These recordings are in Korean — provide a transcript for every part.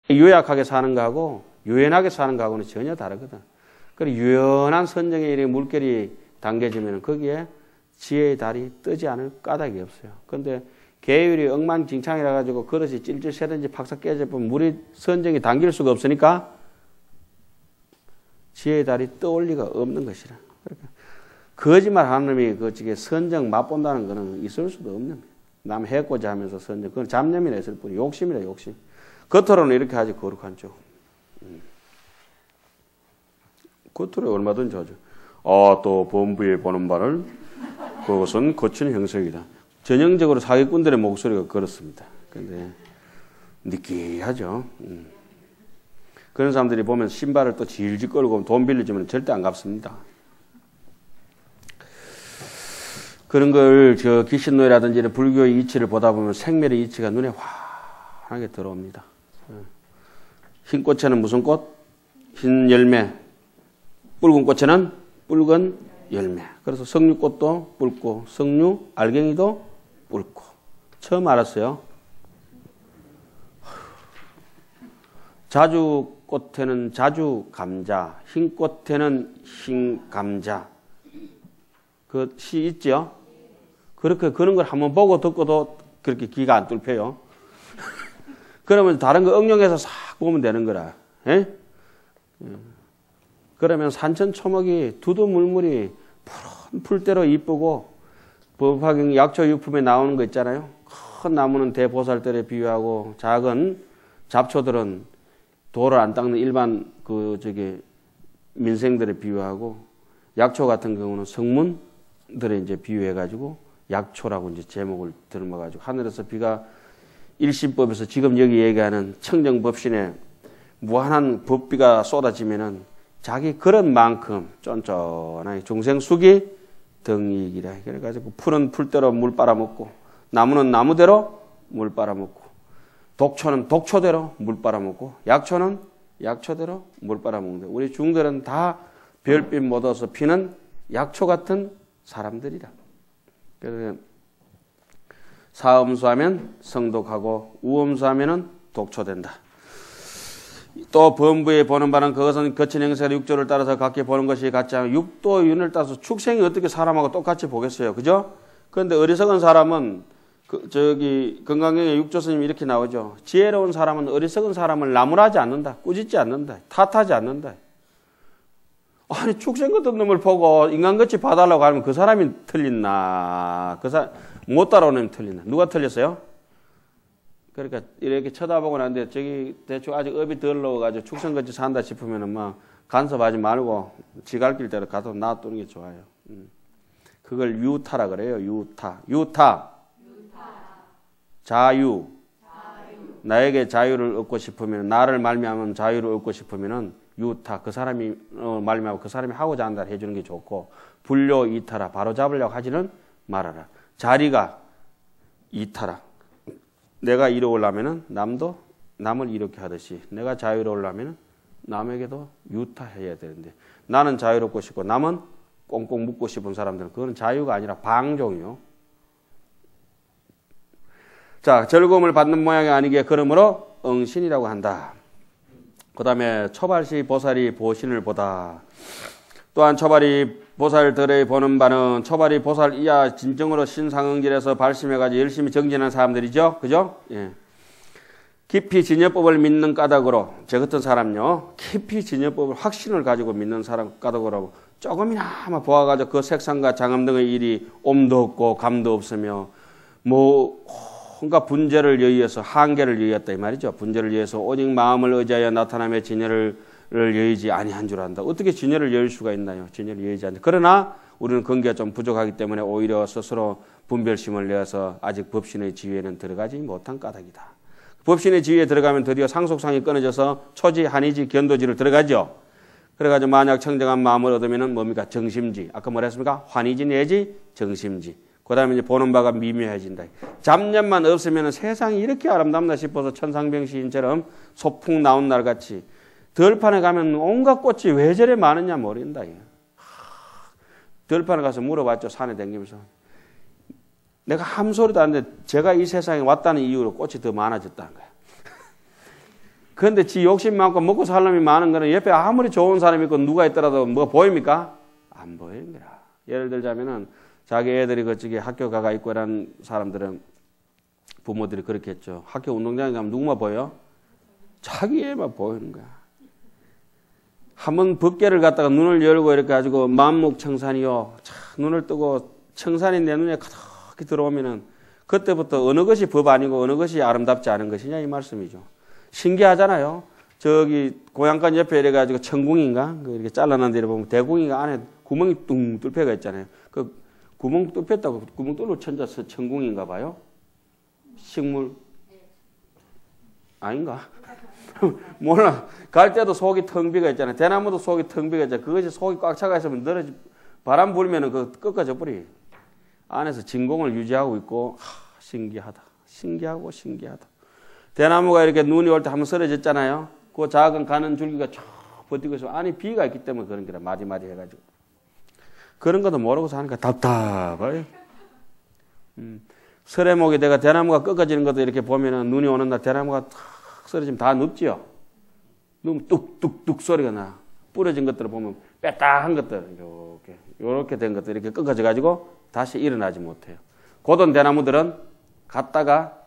요약하게 사는 거하고 유연하게 사는 거하고는 전혀 다르거든. 그리고 유연한 선정에 이렇게 물결이 당겨지면 거기에 지혜의 달이 뜨지 않을 까닭이 없어요. 그런데 계율이 엉망진창이라 가지고 그릇이 찔찔 새든지 팍삭 깨져버리면 물이 선정이 당길 수가 없으니까 지혜의 달이 떠올 리가 없는 것이라. 그러니까 거짓말 하는 놈이 그쪽에 선정 맛본다는 거는 있을 수도 없는 거예요. 남 해코자 하면서 선정. 그건 잡념이라 했을 뿐이 욕심이라 욕심. 겉으로는 이렇게 하지 거룩한 쪽. 겉으로 얼마든지 하죠. 또 범부에 보는 바를 그것은 거친 형석이다. 전형적으로 사기꾼들의 목소리가 그렇습니다. 근데 느끼하죠. 그런 사람들이 보면 신발을 또 질질 끌고 돈 빌려주면 절대 안 갚습니다. 그런 걸 저 귀신노예라든지 이런 불교의 이치를 보다 보면 생멸의 이치가 눈에 환하게 들어옵니다. 흰 꽃에는 무슨 꽃? 흰 열매. 붉은 꽃에는 붉은 열매. 그래서 석류꽃도 붉고 석류 알갱이도 붉고. 처음 알았어요. 자주꽃에는 자주 감자, 흰 꽃에는 흰 감자. 그 시 있죠? 그렇게 그런 걸 한번 보고 듣고도 그렇게 귀가 안 뚫혀요. 그러면 다른 거 응용해서 싹 보면 되는 거라. 예? 그러면 산천초목이 두두물물이 푸른 풀대로 이쁘고 법화경 약초유품에 나오는 거 있잖아요. 큰 나무는 대보살들에 비유하고 작은 잡초들은 돌을 안 닦는 일반 민생들에 비유하고 약초 같은 경우는 성문들에 이제 비유해가지고 약초라고 이제 제목을 들어가지고 하늘에서 비가 일신법에서 지금 여기 얘기하는 청정법신에 무한한 법비가 쏟아지면은 자기 그런 만큼 쫀쫀하게 중생숙이 덩이기라. 그래가지고 풀은 풀대로 물 빨아먹고 나무는 나무대로 물 빨아먹고 독초는 독초대로 물 빨아먹고 약초는 약초대로 물 빨아먹는다. 우리 중들은 다 별빛 못 얻어서 피는 약초 같은 사람들이다. 그래서 사음수하면 성독하고 우음수하면 독초된다. 또 범부에 보는 바는 그것은 거친 행세가 육조를 따라서 각기 보는 것이 같지 않고 육도 윤을 따서 축생이 어떻게 사람하고 똑같이 보겠어요. 그죠? 그런데 어리석은 사람은 건강경에 육조스님이 이렇게 나오죠. 지혜로운 사람은 어리석은 사람을 나무라지 않는다. 꾸짖지 않는다. 탓하지 않는다. 아니 축생 같은 놈을 보고 인간같이 봐달라고 하면 그 사람이 틀린나? 못 따라오는 틀린나? 누가 틀렸어요? 그러니까 이렇게 쳐다보고 나는데 저기 대충 아직 업이 덜 넣어가지고 축생같이 산다 싶으면은 막 간섭하지 말고 지 갈 길대로 가서 놔두는 게 좋아요. 그걸 유타라 그래요. 유타. 자유. 나에게 자유를 얻고 싶으면 나를 말미암은 자유를 얻고 싶으면은 유타 그 사람이 말미암고 그 사람이 하고자 한다 해주는 게 좋고 불료 이타라 바로 잡으려고 하지는 말아라. 자리가 이타라. 내가 이루려면은 남도 남을 이렇게 하듯이 내가 자유로우려면은 남에게도 유타해야 되는데 나는 자유롭고 싶고 남은 꽁꽁 묶고 싶은 사람들은 그건 자유가 아니라 방종이요. 자, 즐거움을 받는 모양이 아니기에 그러므로 응신이라고 한다. 그 다음에 초발시 보살이 보신을 보다. 또한 초발이 보살들의 보는 바는 초발이 보살 이하 진정으로 신상응질에서 발심해가지고 열심히 정진한 사람들이죠. 그죠? 예. 깊이 진여법을 믿는 까닭으로 저 같은 사람요. 깊이 진여법을 확신을 가지고 믿는 사람 까닭으로 조금이나마 보아가지고 그 색상과 장엄 등의 일이 옴도 없고 감도 없으며 뭔가 분재를 여의해서 한계를 여의었다 이 말이죠. 분재를 여의해서 오직 마음을 의지하여 나타남의 진여를 여의지 아니한 줄 안다. 어떻게 진여를 여일 수가 있나요? 진여를 여의지 않는다. 그러나 우리는 근기가 좀 부족하기 때문에 오히려 스스로 분별심을 내어서 아직 법신의 지위에는 들어가지 못한 까닭이다. 법신의 지위에 들어가면 드디어 상속상이 끊어져서 초지, 한의지, 견도지를 들어가죠. 그래가지고 만약 청정한 마음을 얻으면은 뭡니까? 정심지. 아까 뭐라 했습니까? 환의지 내지 정심지. 그 다음에 이제 보는 바가 미묘해진다. 잡념만 없으면 세상이 이렇게 아름답나 싶어서 천상병 시인처럼 소풍 나온 날 같이 들판에 가면 온갖 꽃이 왜 저래 많으냐 모른다. 들판에 가서 물어봤죠. 산에 다니면서. 내가 아무 소리도 안 했는데 제가 이 세상에 왔다는 이유로 꽃이 더 많아졌다는 거야. 그런데 지 욕심 많고 먹고 살 놈이 많은 거는 옆에 아무리 좋은 사람이 있고 누가 있더라도 뭐가 보입니까? 안 보이는 거야. 예를 들자면은 자기 애들이 그쪽에 학교 가가 있고 이런 사람들은 부모들이 그렇게 했죠. 학교 운동장에 가면 누구만 보여? 자기 애만 보이는 거야. 한번 법계를 갖다가 눈을 열고 이렇게 가지고 만목청산이요. 눈을 뜨고 청산이 내 눈에 가득히 들어오면은 그때부터 어느 것이 법 아니고 어느 것이 아름답지 않은 것이냐 이 말씀이죠. 신기하잖아요. 저기 고향간 옆에 이래가지고 천궁인가? 이렇게 잘라난 데를 보면 대궁이가 안에 구멍이 뚱 뚫혀가 있잖아요. 그 구멍 뚫혔다고 구멍 뚫로 천져서 천궁인가 봐요. 식물 아닌가? 몰라. 갈 때도 속이 텅 비가 있잖아요. 대나무도 속이 텅 비가 있잖아요. 그것이 속이 꽉 차가 있으면 늘어지 바람 불면은 그 꺾어져 버리. 안에서 진공을 유지하고 있고 신기하다. 신기하고 신기하다. 대나무가 이렇게 눈이 올 때 한번 쓰러졌잖아요. 그 작은 가는 줄기가 쭉 버티고 있으면 안에 비가 있기 때문에 그런 게라 마디마디 해가지고 그런 것도 모르고 사니까 답답해요. 설해목이 내가 대나무가 꺾어지는 것도 이렇게 보면은 눈이 오는 날 대나무가 탁 쓰러지면 다 눕지요. 눕으면 뚝뚝뚝 소리가 나. 부러진 것들을 보면 빼딱한 것들 이렇게 된 것들 이렇게 꺾어져 가지고 다시 일어나지 못해요. 고든 대나무들은 갔다가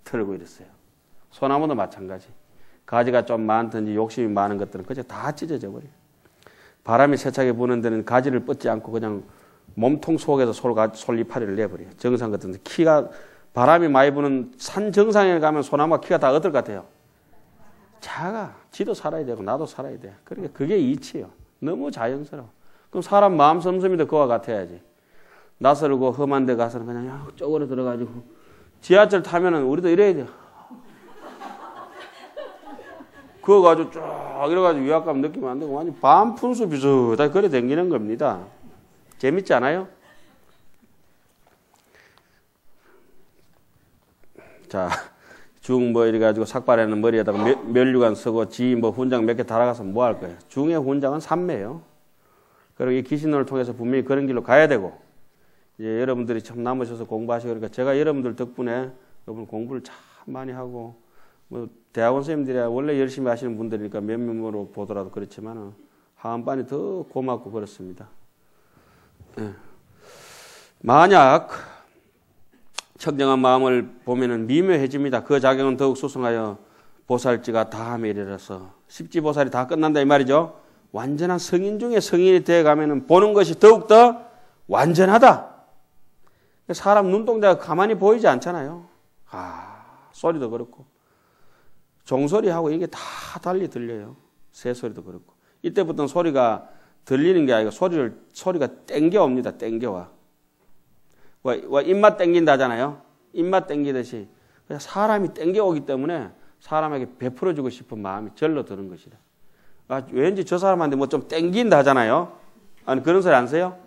털고 이랬어요. 소나무도 마찬가지. 가지가 좀 많든지 욕심이 많은 것들은 그저 다 찢어져 버려요. 바람이 세차게 부는 데는 가지를 뻗지 않고 그냥 몸통 속에서 솔잎파리를 내버려요. 정상 같은 데 키가 바람이 많이 부는 산 정상에 가면 소나무가 키가 다 어떨 것 같아요? 작아. 지도 살아야 되고 나도 살아야 돼. 그러니까 그게 이치예요. 너무 자연스러워. 그럼 사람 마음 씀씀이도 그와 같아야지. 낯설고 험한 데 가서는 그냥 쪼그려 들어가지고 지하철 타면은 우리도 이래야 돼요. 그거 가지고 쭉 이래가지고 위압감 느끼면 안 되고 완전 반푼수 비슷하게 그래 댕기는 겁니다. 재밌지 않아요? 자, 중 뭐 이래가지고 삭발에는 머리에다가 면류관 쓰고 지 뭐 훈장 몇 개 달아가서 뭐 할 거예요? 중의 훈장은 삼매예요. 그리고 이 귀신론을 통해서 분명히 그런 길로 가야 되고 이제 여러분들이 참 남으셔서 공부하시고 그러니까 제가 여러분들 덕분에 여러분 공부를 참 많이 하고 뭐 대학원 선생님들이 원래 열심히 하시는 분들이니까 몇몇으로 보더라도 그렇지만 하한반이 더 고맙고 그렇습니다. 예. 만약 청정한 마음을 보면은 미묘해집니다. 그 작용은 더욱 수승하여 보살지가 다함에 이르러서 십지보살이 다 끝난다 이 말이죠. 완전한 성인 중에 성인이 되어 가면은 보는 것이 더욱더 완전하다. 사람 눈동자가 가만히 보이지 않잖아요. 소리도 그렇고 종소리하고 이게 다 달리 들려요. 새소리도 그렇고 이때부터는 소리가 들리는 게 아니고 소리가 땡겨옵니다. 땡겨와. 입맛 땡긴다 하잖아요. 입맛 땡기듯이 사람이 땡겨오기 때문에 사람에게 베풀어주고 싶은 마음이 절로 드는 것이다. 왠지 저 사람한테 뭐 좀 땡긴다 하잖아요. 아니 그런 소리 안 써요?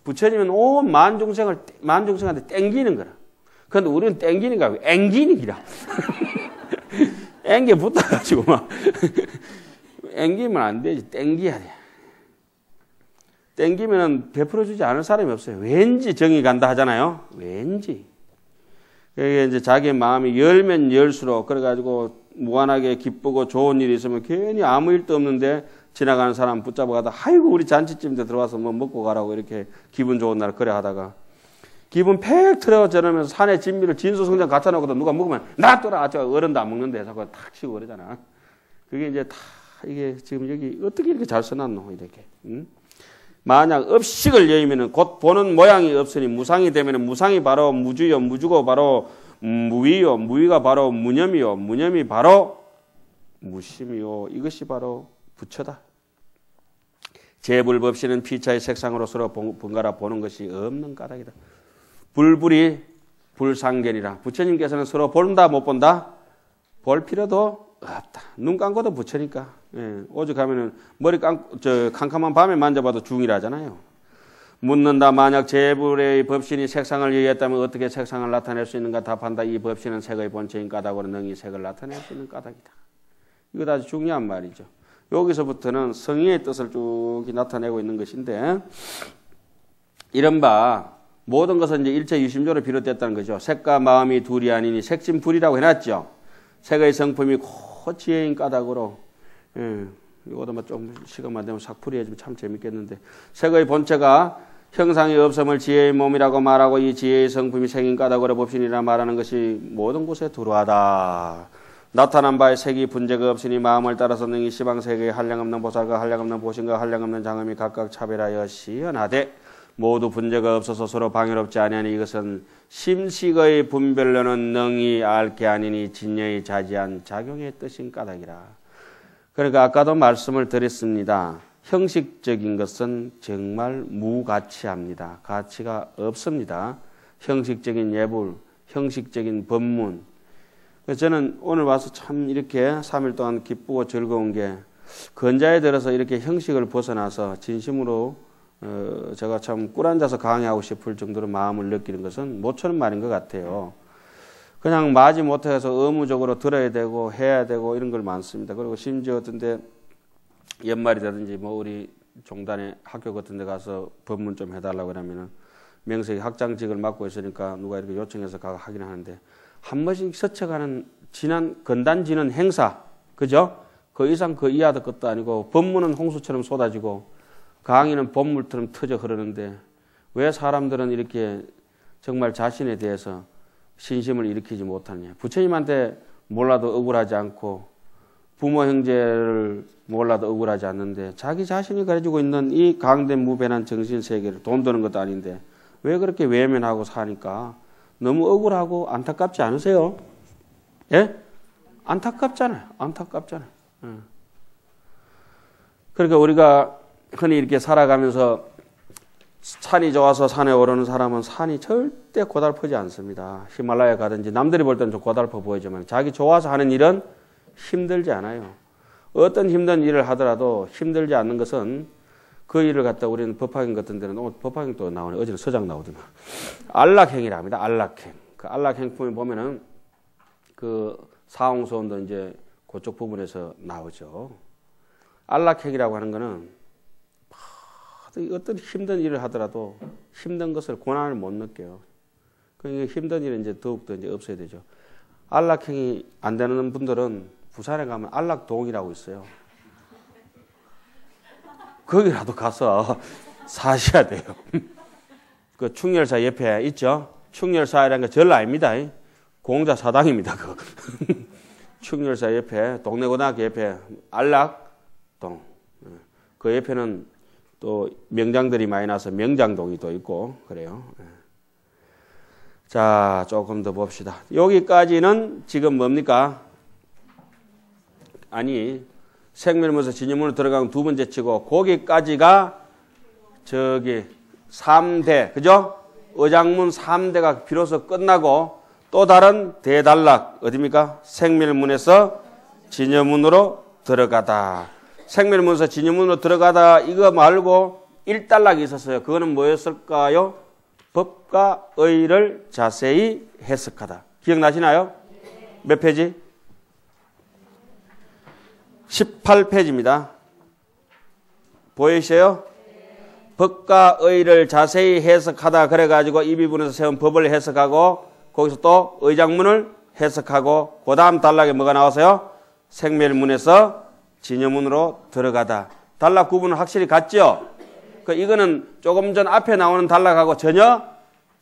부처님은 온 만중생한테 땡기는 거라. 그런데 우리는 땡기는 거야. 앵기는 기라. 앵겨 붙어가지고 막 앵기면 안 되지. 땡겨야 돼. 땡기면은 베풀어주지 않을 사람이 없어요. 왠지 정이 간다 하잖아요. 왠지. 그게 이제 자기 마음이 열면 열수록 그래가지고 무한하게 기쁘고 좋은 일이 있으면 괜히 아무 일도 없는데 지나가는 사람 붙잡아가다 아이고 우리 잔치집인데 들어와서 뭐 먹고 가라고 이렇게 기분 좋은 날 그래 하다가 기분 팩 틀어 저러면서 산에 진미를 진수성장 갖다 놓고도 누가 먹으면 놔둬라 저 어른도 안 먹는데 자꾸 탁 치고 그러잖아. 그게 이제 다 이게 지금 여기 어떻게 이렇게 잘 써놨노 이렇게. 응? 만약 업식을 여의면은 곧 보는 모양이 없으니 무상이 되면은 무상이 바로 무주요, 무주고 바로 무위요, 무위가 바로 무념이요, 무념이 바로 무심이요. 이것이 바로 부처다. 재불법시는 피차의 색상으로 서로 번갈아 보는 것이 없는 까닭이다. 불불이 불상견이라. 부처님께서는 서로 본다 못 본다? 볼 필요도 없다. 눈 감고도 부처니까. 예, 오죽하면은 머리 캄캄한 밤에 만져봐도 중이라잖아요. 묻는다. 만약 재불의 법신이 색상을 여의했다면 어떻게 색상을 나타낼 수 있는가 답한다. 이 법신은 색의 본체인 까닭으로 능히 색을 나타낼 수 있는 까닭이다. 이거 아주 중요한 말이죠. 여기서부터는 성의의 뜻을 쭉 나타내고 있는 것인데 이른바 모든 것은 이제 일체 유심조로 비롯됐다는 거죠. 색과 마음이 둘이 아니니 색심불이라고 해놨죠. 색의 성품이 지혜인 까닭으로 이것도 좀 시간만 되면 삭풀이 해주면 참 재밌겠는데 색의 본체가 형상이 없음을 지혜의 몸이라고 말하고 이 지혜의 성품이 생인 까닭으로 법신이라 말하는 것이 모든 곳에 두루하다. 나타난 바의 색이 분재가 없으니 마음을 따라서 능히 시방세계의 한량없는 보살과 한량없는 보신과 한량없는 장엄이 각각 차별하여 시연하되 모두 분재가 없어서 서로 방해롭지 아니하니 이것은 심식의 분별로는 능히 알게 아니니 진여의 자지한 작용의 뜻인 까닭이라. 그러니까 아까도 말씀을 드렸습니다. 형식적인 것은 정말 무가치합니다. 가치가 없습니다. 형식적인 예불, 형식적인 법문. 그래서 저는 오늘 와서 참 이렇게 3일 동안 기쁘고 즐거운 게 건자에 들어서 이렇게 형식을 벗어나서 진심으로 제가 참 꿀 앉아서 강의하고 싶을 정도로 마음을 느끼는 것은 모처럼 말인 것 같아요. 그냥 마지 못해서 의무적으로 들어야 되고 해야 되고 이런 걸 많습니다. 그리고 심지어 어떤데 연말이라든지 뭐 우리 종단의 학교 같은 데 가서 법문 좀 해달라고 그러면은 명색이 학장직을 맡고 있으니까 누가 이렇게 요청해서 가고 하긴 하는데 한 번씩 스쳐가는 지난 건단지는 행사, 그죠? 그 이상 그 이하도 것도 아니고 법문은 홍수처럼 쏟아지고 강의는 봄물처럼 터져 흐르는데 왜 사람들은 이렇게 정말 자신에 대해서 신심을 일으키지 못하느냐. 부처님한테 몰라도 억울하지 않고 부모 형제를 몰라도 억울하지 않는데 자기 자신이 가지고 있는 이 강된 무변한 정신세계를 돈 드는 것도 아닌데 왜 그렇게 외면하고 사니까 너무 억울하고 안타깝지 않으세요? 예? 안타깝잖아요. 안타깝잖아요. 그러니까 우리가 흔히 이렇게 살아가면서 산이 좋아서 산에 오르는 사람은 산이 절대 고달프지 않습니다. 히말라야 가든지 남들이 볼 때는 좀 고달퍼 보이지만 자기 좋아서 하는 일은 힘들지 않아요. 어떤 힘든 일을 하더라도 힘들지 않는 것은 그 일을 갖다 우리는 법화경 같은 데는 법화경 또 나오네. 어제는 서장 나오더만. 안락행이라 합니다. 안락행. 그 안락행품에 보면은 그 사홍소원도 이제 그쪽 부분에서 나오죠. 안락행이라고 하는 거는 어떤 힘든 일을 하더라도 힘든 것을 고난을 못 느껴요. 그러니까 힘든 일은 이제 더욱더 이제 없어야 되죠. 안락행이 안 되는 분들은 부산에 가면 안락동이라고 있어요. 거기라도 가서 사셔야 돼요. 그 충렬사 옆에 있죠? 충렬사라는 게 절 아닙니다. 공자 사당입니다. 그 충렬사 옆에 동네고등학교 옆에 안락동. 그 옆에는 또 명장들이 많이 나서 명장동이 또 있고 그래요. 자, 조금 더 봅시다. 여기까지는 지금 뭡니까? 아니, 생멸문서 진유문으로 들어가면 두 번째 치고 거기까지가 저기 3대, 그죠? 의장문 3대가 비로소 끝나고 또 다른 대단락 어디입니까? 생멸문에서 진유문으로 들어가다. 생멸문서 진유문으로 들어가다 이거 말고 1단락이 있었어요. 그거는 뭐였을까요? 법과 의를 자세히 해석하다. 기억나시나요? 몇 페이지? 18페이지입니다. 보이세요? 법과 의를 자세히 해석하다 그래가지고 이 부분에서 세운 법을 해석하고 거기서 또 의장문을 해석하고 그 다음 단락에 뭐가 나왔어요? 생멸문에서 진여문으로 들어가다. 단락 구분은 확실히 같죠? 이거는 조금 전 앞에 나오는 단락하고 전혀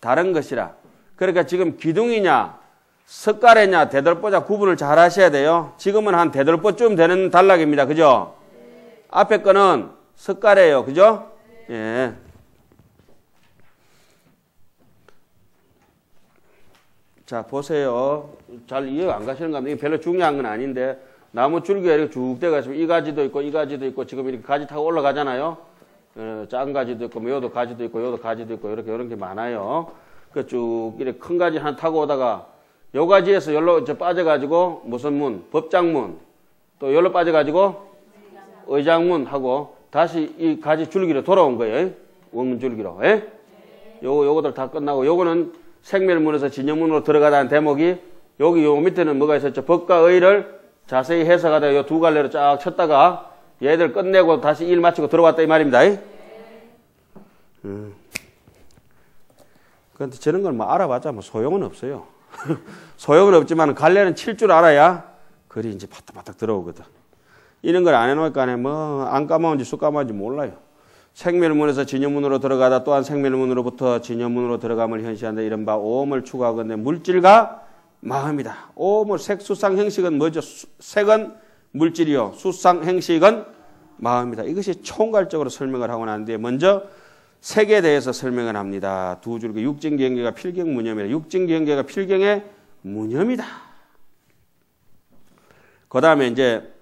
다른 것이라. 그러니까 지금 기둥이냐 석가래냐 대들보자 구분을 잘 하셔야 돼요. 지금은 한 대들보쯤 되는 단락입니다. 그죠? 앞에 거는 석가래예요. 그죠? 예. 자, 보세요. 잘 이해가 안 가시는 겁니다. 이게 별로 중요한 건 아닌데 나무 줄기가 이렇게 쭉 돼가지고 이 가지도 있고 이 가지도 있고 지금 이렇게 가지 타고 올라가잖아요. 작은 가지도 있고 요도 가지도 있고 요도 가지도 있고 이렇게 이런 게 많아요. 그 쭉 이렇게 큰 가지 하나 타고 오다가 요 가지에서 열로 빠져가지고 무슨 문? 법장문. 또 열로 빠져가지고 의장문 하고 다시 이 가지 줄기로 돌아온 거예요. 원문 줄기로. 예? 요거들 다 끝나고 요거는 생멸문에서 진여문으로 들어가다는 대목이 여기 요 밑에는 뭐가 있었죠? 법과 의를 자세히 해석하다 요 두 갈래로 쫙 쳤다가 얘들 끝내고 다시 일 마치고 들어왔다 이 말입니다. 그런데 저런 걸 뭐 알아봤자 뭐 소용은 없어요. 소용은 없지만 갈래는 칠 줄 알아야 글이 이제 바닥바닥 들어오거든. 이런 걸 안 해놓으니까 뭐 안 까먹은지 쑥 까먹은지 몰라요. 생멸문에서 진여문으로 들어가다 또한 생멸문으로부터 진여문으로 들어감을 현시한다. 이른바 오음을 추구하건대 물질과 마음이다. 오음을 색수상 행식은 뭐죠? 색은 물질이요. 수상 행식은 마음이다. 이것이 총괄적으로 설명을 하고 난 뒤에 먼저 색에 대해서 설명을 합니다. 두 줄, 육진경계가 필경무념이다. 육진경계가 필경의 무념이다. 그 다음에 이제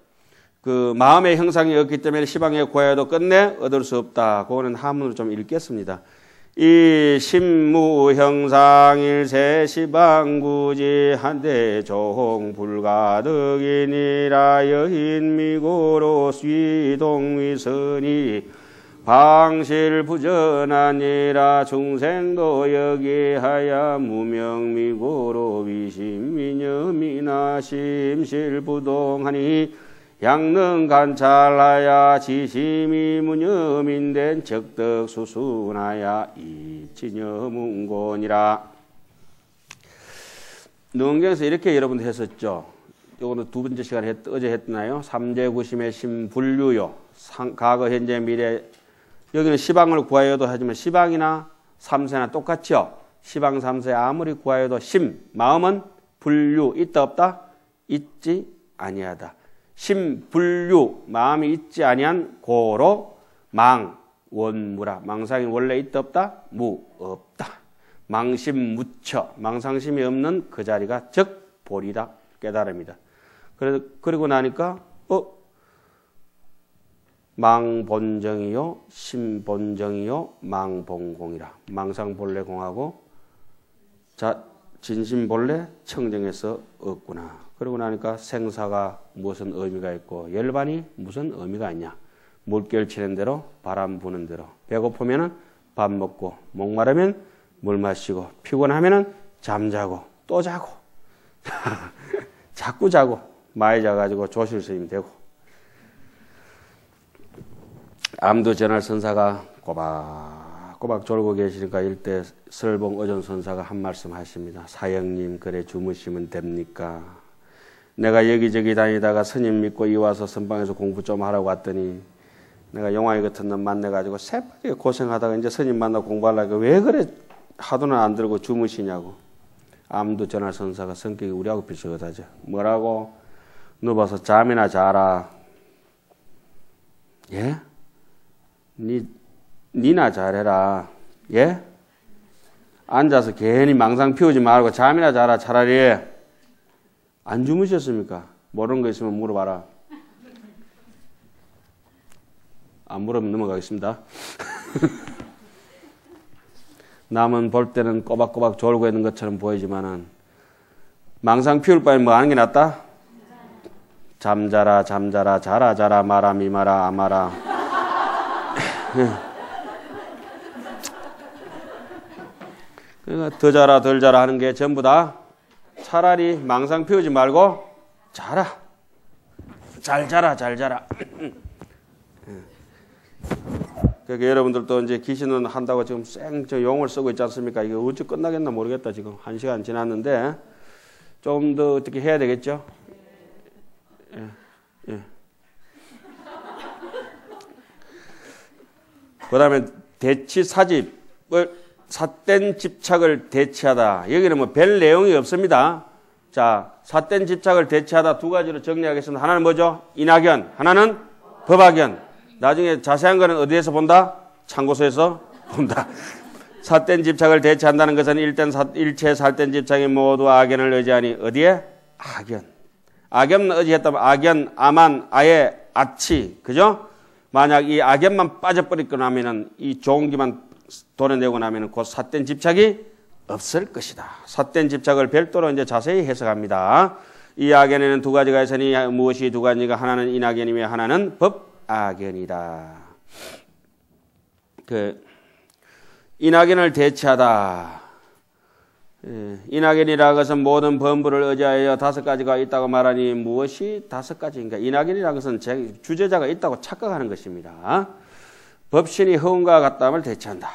그 마음의 형상이 없기 때문에 시방에 구하여도 끝내 얻을 수 없다. 그거는 한문으로 좀 읽겠습니다. 이 심무형상일세 시방구지 한대 종 불가득이니라 여인미고로 수동위선이 방실부전하니라 중생도 여기하야 무명미고로 위심미념이나 심실부동하니 양능관찰하야 지심이 무념인된 적덕수순하야 이치녀문곤이라. 능경에서 이렇게 여러분들 했었죠. 요거는 두 번째 시간에 어제 했나요? 삼재구심의 심불류요. 과거, 현재, 미래. 여기는 시방을 구하여도 하지만 시방이나 삼세나 똑같죠. 시방, 삼세 아무리 구하여도 심, 마음은 불류, 있다 없다? 있지 아니하다. 심불류, 마음이 있지 아니한 고로 망, 원무라. 망상이 원래 있다 없다? 무, 없다. 망심무처, 망상심이 없는 그 자리가 즉 보리다. 깨달음이다. 그리고 나니까 망본정이요, 심본정이요, 망본공이라. 망상본래공하고 진심본래 청정에서 없구나. 그러고 나니까 생사가 무슨 의미가 있고 열반이 무슨 의미가 있냐. 물결 치는 대로 바람 부는 대로. 배고프면 밥 먹고 목마르면 물 마시고 피곤하면 잠자고 또 자고 자꾸 자고 많이 자가지고 조실스님이 되고. 암두 전할 선사가 꼬박꼬박 졸고 계시니까 일대 설봉 어전 선사가 한 말씀 하십니다. 사형님 그래 주무시면 됩니까? 내가 여기저기 다니다가 스님 믿고 이 와서 선방에서 공부 좀 하라고 왔더니 내가 용화이 같은 놈 만나가지고 새벽에 고생하다가 이제 스님 만나 공부하려고 왜 그래 하도는 안 들고 주무시냐고. 암두 전할 선사가 성격이 우리하고 비슷하죠. 뭐라고? 누워서 잠이나 자라. 예? 니나 잘해라. 예? 앉아서 괜히 망상 피우지 말고 잠이나 자라. 차라리. 안 주무셨습니까? 모르는 거 있으면 물어봐라. 안 물으면 넘어가겠습니다. 남은 볼 때는 꼬박꼬박 졸고 있는 것처럼 보이지만은 망상 피울 바에는 뭐 하는 게 낫다? 잠자라 잠자라 자라 자라 마라 미마라 아마라. 그러니까 더 자라 덜 자라 하는 게 전부 다 차라리 망상 피우지 말고 자라. 잘 자라 잘 자라. 그러니까 여러분들도 이제 기신은 한다고 지금 쌩 용을 쓰고 있지 않습니까? 이게 어찌 끝나겠나 모르겠다. 지금 1시간 지났는데 좀 더 어떻게 해야 되겠죠? 예. 예. 그 다음에 대치사집을 삿된 집착을 대치하다. 여기는 뭐 별 내용이 없습니다. 자, 삿된 집착을 대치하다 두 가지로 정리하겠습니다. 하나는 뭐죠? 인학연, 하나는 법학연. 나중에 자세한 거는 어디에서 본다? 참고서에서 본다. 삿된 집착을 대체한다는 것은 일체 삿된 집착이 모두 악연을 의지하니 어디에? 악연. 악연을 의지했다면 악연, 아만, 아예, 아치. 그죠? 만약 이 악연만 빠져버리고 나면은 이 종기만 도려내고 나면은 곧 삿된 집착이 없을 것이다. 삿된 집착을 별도로 이제 자세히 해석합니다. 이 악연에는 두 가지가 있으니 무엇이 두 가지가 하나는 인악연이며 하나는 법악연이다. 인악연을 대체하다. 인악연이라는 것은 모든 범부를 의지하여 다섯 가지가 있다고 말하니 무엇이 다섯 가지인가? 인악연이라는 것은 주제자가 있다고 착각하는 것입니다. 법신이 허운과 같다함을 대체한다.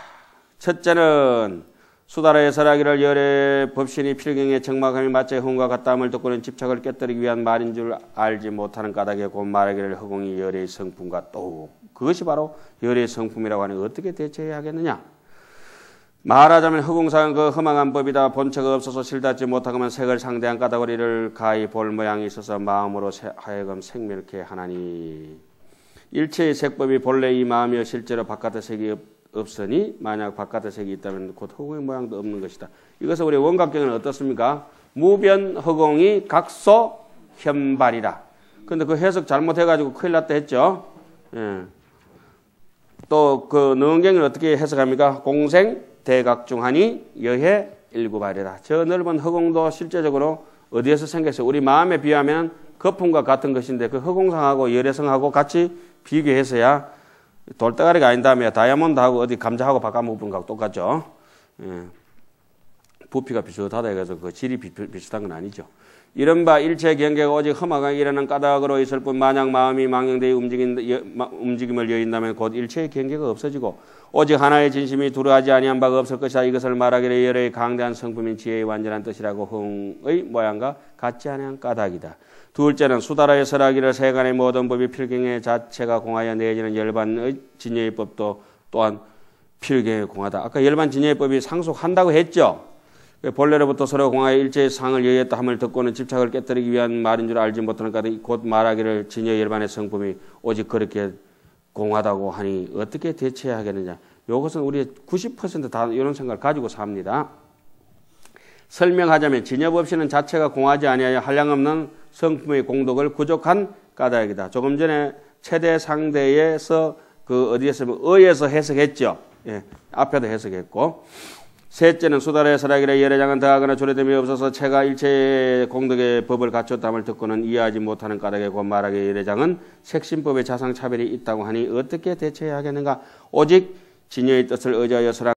첫째는 수다라의 설하기를 열의 법신이 필경에 적막함이 마치 흥과 같다함을 듣고는 집착을 깨뜨리기 위한 말인 줄 알지 못하는 까닭에 곧 말하기를 허공이 열의 성품과 또 그것이 바로 열의 성품이라고 하니 어떻게 대처해야 하겠느냐. 말하자면 허공상은 그 허망한 법이다. 본체가 없어서 실닿지 못하고만 색을 상대한 까닭으로 이를 가히 볼 모양이 있어서 마음으로 하여금 생멸케 하나니. 일체의 색법이 본래 이 마음이요 실제로 바깥의 색이 없으니 만약 바깥의 색이 있다면 곧 허공의 모양도 없는 것이다. 이것은 우리 원각경은 어떻습니까? 무변 허공이 각소 현발이라. 근데 그 해석 잘못해가지고 큰일 났다 했죠. 예. 또 그 능경은 어떻게 해석합니까? 공생 대각중하니 여해 일구발이라. 저 넓은 허공도 실제적으로 어디에서 생겼어요? 우리 마음에 비하면 거품과 같은 것인데 그 허공상하고 열애성하고 같이 비교해서야 돌대가리가 아닌 다음에 다이아몬드하고 어디 감자하고 바꿔먹은 거하고 똑같죠. 예. 부피가 비슷하다 해서 그 질이 비슷한 건 아니죠. 이른바 일체 경계가 오직 험하게 일어난 까닭으로 있을 뿐 만약 마음이 망령되이 움직임을 여인다면 곧 일체의 경계가 없어지고 오직 하나의 진심이 두루하지 아니한 바가 없을 것이다. 이것을 말하기를 열의 강대한 성품인 지혜의 완전한 뜻이라고 흥의 모양과 같지 아니한 까닭이다. 둘째는 수다라의 설하기를 세간의 모든 법이 필경의 자체가 공하여 내지는 열반의 진여의 법도 또한 필경에 공하다. 아까 열반 진여의 법이 상속한다고 했죠. 본래로부터 서로 공하여 일체의 상을 여했다 함을 듣고는 집착을 깨뜨리기 위한 말인 줄 알지 못하는 까닭 곧 말하기를 진여 열반의 성품이 오직 그렇게 공하다고 하니 어떻게 대처해야 하겠느냐. 이것은 우리의 90% 다 이런 생각을 가지고 삽니다. 설명하자면 진여 법신은 자체가 공하지 아니하여 한량없는 성품의 공덕을 부족한 까닭이다. 조금 전에 최대 상대에서 그 어디에서 의에서 해석했죠. 예, 앞에도 해석했고. 셋째는 수다라의 설하기를 열애장은 더하거나 조례됨이 없어서 체가 일체의 공덕의 법을 갖췄다함을 듣고는 이해하지 못하는 까닭에 곧 말하기를 열애장은 색신법의 자상차별이 있다고 하니 어떻게 대처해야 하겠는가. 오직 진여의 뜻을 의지하여 설하